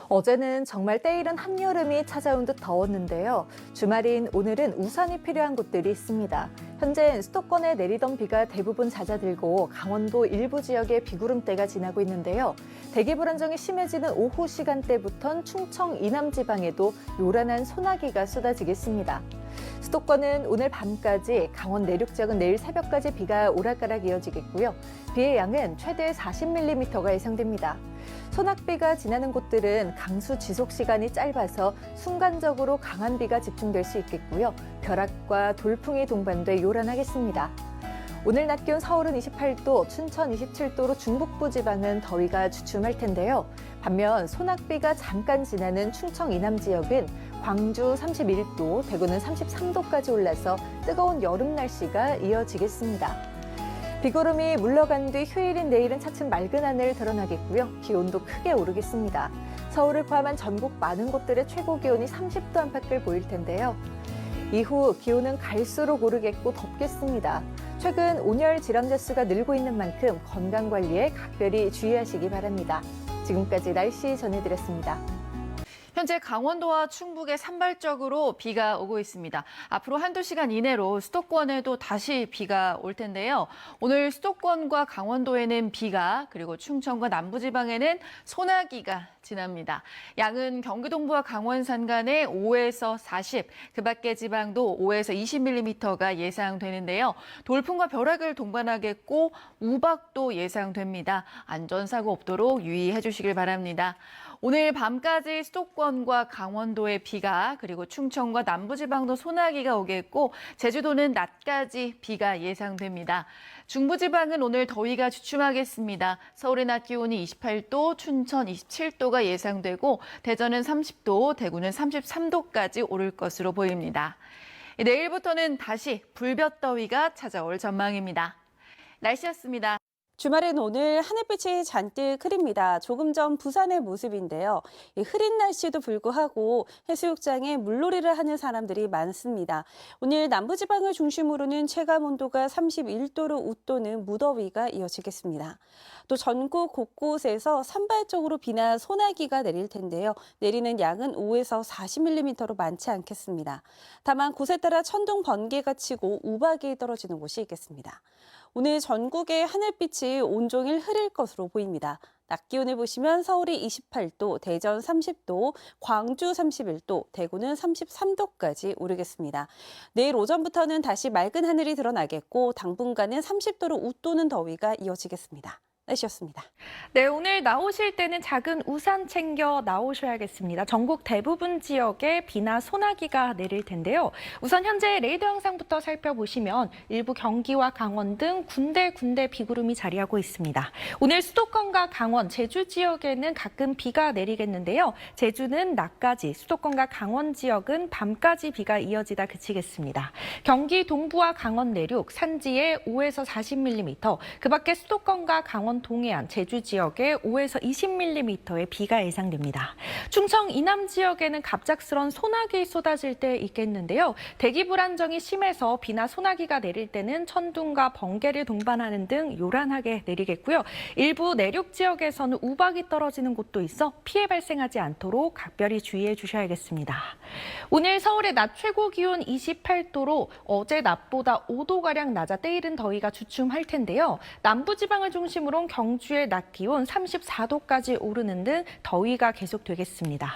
어제는 정말 때이른 한여름이 찾아온 듯 더웠는데요. 주말인 오늘은 우산이 필요한 곳들이 있습니다. 현재 수도권에 내리던 비가 대부분 잦아들고 강원도 일부 지역에 비구름대가 지나고 있는데요. 대기 불안정이 심해지는 오후 시간대부턴 충청 이남 지방에도 요란한 소나기가 쏟아지겠습니다. 수도권은 오늘 밤까지, 강원 내륙 지역은 내일 새벽까지 비가 오락가락 이어지겠고요. 비의 양은 최대 40mm가 예상됩니다. 소낙비가 지나는 곳들은 강수 지속 시간이 짧아서 순간적으로 강한 비가 집중될 수 있겠고요. 벼락과 돌풍이 동반돼 요란하겠습니다. 오늘 낮 기온 서울은 28도, 춘천 27도로 중북부 지방은 더위가 주춤할 텐데요. 반면 소낙비가 잠깐 지나는 충청 이남 지역은 광주 31도, 대구는 33도까지 올라서 뜨거운 여름 날씨가 이어지겠습니다. 비구름이 물러간 뒤 휴일인 내일은 차츰 맑은 하늘 드러나겠고요. 기온도 크게 오르겠습니다. 서울을 포함한 전국 많은 곳들의 최고 기온이 30도 안팎을 보일 텐데요. 이후 기온은 갈수록 오르겠고 덥겠습니다. 최근 온열 질환자 수가 늘고 있는 만큼 건강관리에 각별히 주의하시기 바랍니다. 지금까지 날씨 전해드렸습니다. 현재 강원도와 충북에 산발적으로 비가 오고 있습니다. 앞으로 한두 시간 이내로 수도권에도 다시 비가 올 텐데요. 오늘 수도권과 강원도에는 비가, 그리고 충청과 남부지방에는 소나기가 지납니다. 양은 경기 동부와 강원 산간에 5에서 40, 그 밖의 지방도 5에서 20mm가 예상되는데요. 돌풍과 벼락을 동반하겠고 우박도 예상됩니다. 안전사고 없도록 유의해 주시길 바랍니다. 오늘 밤까지 수도권과 강원도에 비가, 그리고 충청과 남부지방도 소나기가 오겠고 제주도는 낮까지 비가 예상됩니다. 중부지방은 오늘 더위가 주춤하겠습니다. 서울의 낮 기온이 28도, 춘천 27도가 예상되고 대전은 30도, 대구는 33도까지 오를 것으로 보입니다. 내일부터는 다시 불볕더위가 찾아올 전망입니다. 날씨였습니다. 주말엔 오늘 하늘빛이 잔뜩 흐립니다. 조금 전 부산의 모습인데요. 흐린 날씨에도 불구하고 해수욕장에 물놀이를 하는 사람들이 많습니다. 오늘 남부지방을 중심으로는 체감온도가 31도로 웃도는 무더위가 이어지겠습니다. 또 전국 곳곳에서 산발적으로 비나 소나기가 내릴 텐데요. 내리는 양은 5에서 40mm로 많지 않겠습니다. 다만 곳에 따라 천둥, 번개가 치고 우박이 떨어지는 곳이 있겠습니다. 오늘 전국의 하늘빛이 온종일 흐릴 것으로 보입니다. 낮 기온을 보시면 서울이 28도, 대전 30도, 광주 31도, 대구는 33도까지 오르겠습니다. 내일 오전부터는 다시 맑은 하늘이 드러나겠고 당분간은 30도로 웃도는 더위가 이어지겠습니다. 날씨였습니다. 네, 오늘 나오실 때는 작은 우산 챙겨 나오셔야겠습니다. 전국 대부분 지역에 비나 소나기가 내릴 텐데요. 우선 현재 레이더 영상부터 살펴보시면 일부 경기와 강원 등 군데군데 비구름이 자리하고 있습니다. 오늘 수도권과 강원, 제주 지역에는 가끔 비가 내리겠는데요. 제주는 낮까지, 수도권과 강원 지역은 밤까지 비가 이어지다 그치겠습니다. 경기 동부와 강원 내륙, 산지에 5에서 40mm, 그 밖에 수도권과 강원 동해안, 제주 지역에 5에서 20mm의 비가 예상됩니다. 충청 이남 지역에는 갑작스런 소나기 쏟아질 때 있겠는데요. 대기 불안정이 심해서 비나 소나기가 내릴 때는 천둥과 번개를 동반하는 등 요란하게 내리겠고요. 일부 내륙 지역에서는 우박이 떨어지는 곳도 있어 피해 발생하지 않도록 각별히 주의해 주셔야겠습니다. 오늘 서울의 낮 최고 기온 28도로 어제 낮보다 5도가량 낮아 때이른 더위가 주춤할 텐데요. 남부지방을 중심으로 경주의 낮 기온 34도까지 오르는 등 더위가 계속되겠습니다.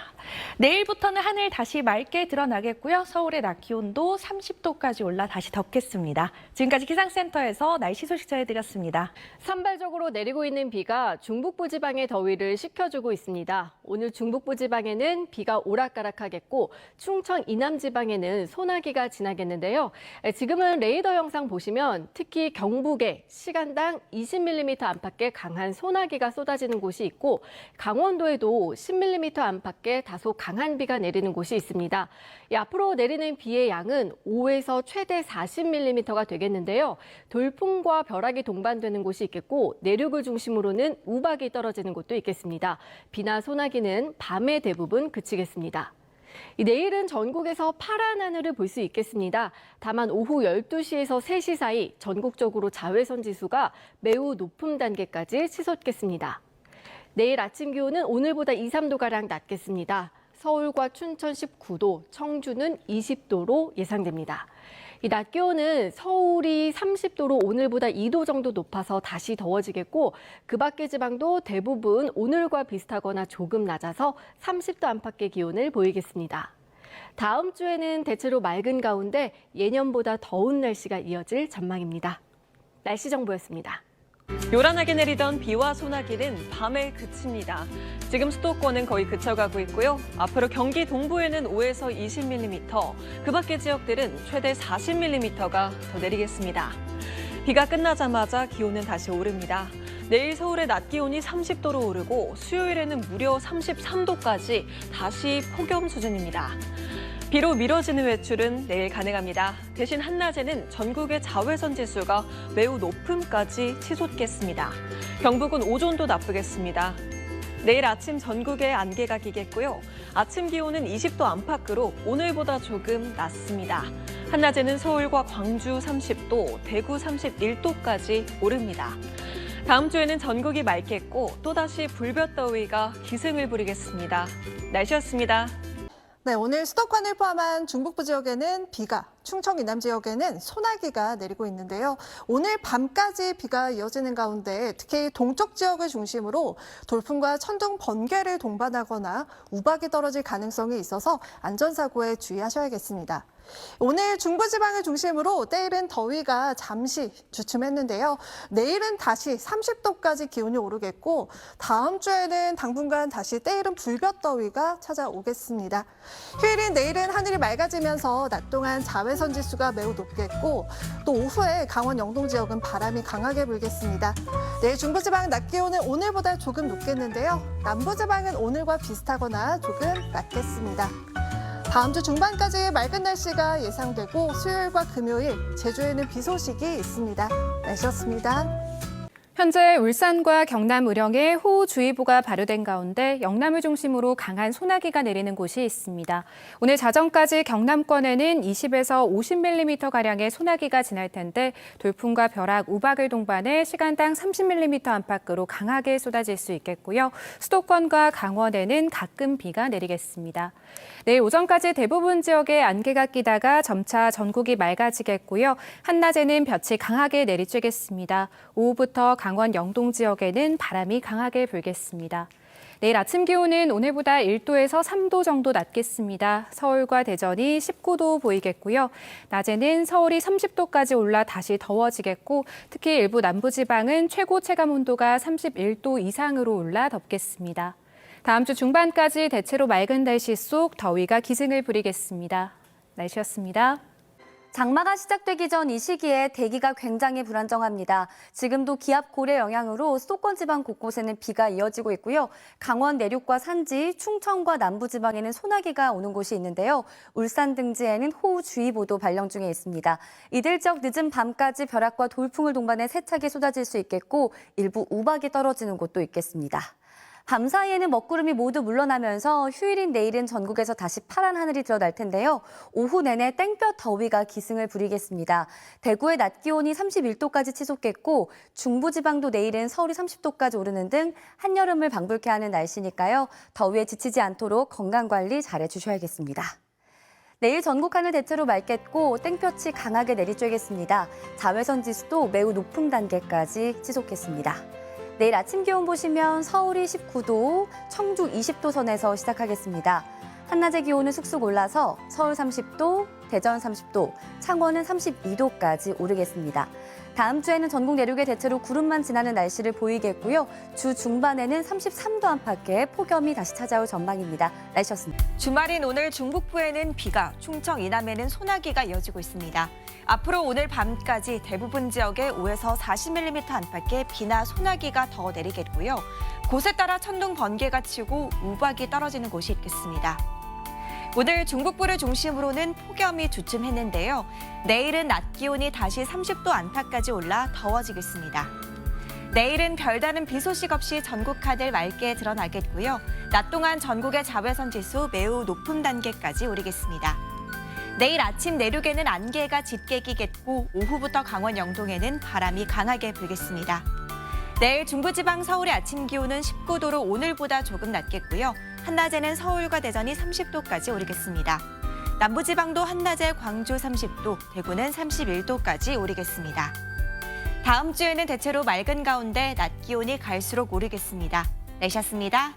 내일부터는 하늘 다시 맑게 드러나겠고요. 서울의 낮 기온도 30도까지 올라 다시 덥겠습니다. 지금까지 기상센터에서 날씨 소식 전해드렸습니다. 산발적으로 내리고 있는 비가 중북부 지방의 더위를 식혀주고 있습니다. 오늘 중북부 지방에는 비가 오락가락하겠고 충청 이남 지방에는 소나기가 지나겠는데요. 지금은 레이더 영상 보시면 특히 경북에 시간당 20mm 안팎의 강한 소나기가 쏟아지는 곳이 있고 강원도에도 10mm 안팎의 다소 강한 비가 내리는 곳이 있습니다. 앞으로 내리는 비의 양은 5에서 최대 40mm가 되겠는데요. 돌풍과 벼락이 동반되는 곳이 있겠고 내륙을 중심으로는 우박이 떨어지는 곳도 있겠습니다. 비나 소나기는 밤에 대부분 그치겠습니다. 내일은 전국에서 파란 하늘을 볼 수 있겠습니다. 다만 오후 12시에서 3시 사이 전국적으로 자외선 지수가 매우 높은 단계까지 치솟겠습니다. 내일 아침 기온은 오늘보다 2, 3도가량 낮겠습니다. 서울과 춘천 19도, 청주는 20도로 예상됩니다. 이 낮 기온은 서울이 30도로 오늘보다 2도 정도 높아서 다시 더워지겠고 그 밖의 지방도 대부분 오늘과 비슷하거나 조금 낮아서 30도 안팎의 기온을 보이겠습니다. 다음 주에는 대체로 맑은 가운데 예년보다 더운 날씨가 이어질 전망입니다. 날씨 정보였습니다. 요란하게 내리던 비와 소나기는 밤에 그칩니다. 지금 수도권은 거의 그쳐가고 있고요. 앞으로 경기 동부에는 5에서 20mm, 그 밖의 지역들은 최대 40mm가 더 내리겠습니다. 비가 끝나자마자 기온은 다시 오릅니다. 내일 서울의 낮 기온이 30도로 오르고 수요일에는 무려 33도까지 다시 폭염 수준입니다. 비로 미뤄지는 외출은 내일 가능합니다. 대신 한낮에는 전국의 자외선 지수가 매우 높음까지 치솟겠습니다. 경북은 오존도 나쁘겠습니다. 내일 아침 전국에 안개가 끼겠고요. 아침 기온은 20도 안팎으로 오늘보다 조금 낮습니다. 한낮에는 서울과 광주 30도, 대구 31도까지 오릅니다. 다음 주에는 전국이 맑겠고 또다시 불볕더위가 기승을 부리겠습니다. 날씨였습니다. 네, 오늘 수도권을 포함한 중북부 지역에는 비가, 충청 이남 지역에는 소나기가 내리고 있는데요. 오늘 밤까지 비가 이어지는 가운데 특히 동쪽 지역을 중심으로 돌풍과 천둥, 번개를 동반하거나 우박이 떨어질 가능성이 있어서 안전사고에 주의하셔야겠습니다. 오늘 중부지방을 중심으로 때이른 더위가 잠시 주춤했는데요. 내일은 다시 30도까지 기온이 오르겠고 다음 주에는 당분간 다시 때이른 불볕더위가 찾아오겠습니다. 휴일인 내일은 하늘이 맑아지면서 낮 동안 자외선 지수가 매우 높겠고 또 오후에 강원 영동 지역은 바람이 강하게 불겠습니다. 내일 중부지방 낮 기온은 오늘보다 조금 높겠는데요. 남부지방은 오늘과 비슷하거나 조금 낮겠습니다. 다음 주 중반까지 맑은 날씨가 예상되고 수요일과 금요일, 제주에는 비 소식이 있습니다. 날씨였습니다. 현재 울산과 경남 의령에 호우주의보가 발효된 가운데 영남을 중심으로 강한 소나기가 내리는 곳이 있습니다. 오늘 자정까지 경남권에는 20에서 50mm가량의 소나기가 지날 텐데 돌풍과 벼락, 우박을 동반해 시간당 30mm 안팎으로 강하게 쏟아질 수 있겠고요. 수도권과 강원에는 가끔 비가 내리겠습니다. 내일 오전까지 대부분 지역에 안개가 끼다가 점차 전국이 맑아지겠고요. 한낮에는 볕이 강하게 내리쬐겠습니다. 오후부터 강원 영동 지역에는 바람이 강하게 불겠습니다. 내일 아침 기온은 오늘보다 1도에서 3도 정도 낮겠습니다. 서울과 대전이 19도 보이겠고요. 낮에는 서울이 30도까지 올라 다시 더워지겠고 특히 일부 남부지방은 최고 체감 온도가 31도 이상으로 올라 덥겠습니다. 다음 주 중반까지 대체로 맑은 날씨 속 더위가 기승을 부리겠습니다. 날씨였습니다. 장마가 시작되기 전 이 시기에 대기가 굉장히 불안정합니다. 지금도 기압 고래 영향으로 수도권 지방 곳곳에는 비가 이어지고 있고요. 강원 내륙과 산지, 충청과 남부지방에는 소나기가 오는 곳이 있는데요. 울산 등지에는 호우주의보도 발령 중에 있습니다. 이들 지역 늦은 밤까지 벼락과 돌풍을 동반해 세차게 쏟아질 수 있겠고 일부 우박이 떨어지는 곳도 있겠습니다. 밤 사이에는 먹구름이 모두 물러나면서 휴일인 내일은 전국에서 다시 파란 하늘이 드러날 텐데요. 오후 내내 땡볕 더위가 기승을 부리겠습니다. 대구의 낮 기온이 31도까지 치솟겠고 중부지방도 내일은 서울이 30도까지 오르는 등 한여름을 방불케 하는 날씨니까요. 더위에 지치지 않도록 건강관리 잘해주셔야겠습니다. 내일 전국 하늘 대체로 맑겠고 땡볕이 강하게 내리쬐겠습니다. 자외선 지수도 매우 높은 단계까지 치솟겠습니다. 내일 아침 기온 보시면 서울이 19도, 청주 20도 선에서 시작하겠습니다. 한낮의 기온은 쑥쑥 올라서 서울 30도, 대전 30도, 창원은 32도까지 오르겠습니다. 다음 주에는 전국 내륙에 대체로 구름만 지나는 날씨를 보이겠고요. 주 중반에는 33도 안팎의 폭염이 다시 찾아올 전망입니다. 날씨였습니다. 주말인 오늘 중북부에는 비가, 충청 이남에는 소나기가 이어지고 있습니다. 앞으로 오늘 밤까지 대부분 지역에 5에서 40mm 안팎의 비나 소나기가 더 내리겠고요. 곳에 따라 천둥 번개가 치고 우박이 떨어지는 곳이 있겠습니다. 오늘 중북부를 중심으로는 폭염이 주춤했는데요. 내일은 낮 기온이 다시 30도 안팎까지 올라 더워지겠습니다. 내일은 별다른 비 소식 없이 전국 하늘 맑게 드러나겠고요. 낮 동안 전국의 자외선 지수 매우 높은 단계까지 오르겠습니다. 내일 아침 내륙에는 안개가 짙게 끼겠고 오후부터 강원 영동에는 바람이 강하게 불겠습니다. 내일 중부지방 서울의 아침 기온은 19도로 오늘보다 조금 낮겠고요. 한낮에는 서울과 대전이 30도까지 오르겠습니다. 남부지방도 한낮에 광주 30도, 대구는 31도까지 오르겠습니다. 다음 주에는 대체로 맑은 가운데 낮 기온이 갈수록 오르겠습니다. 내셨습니다.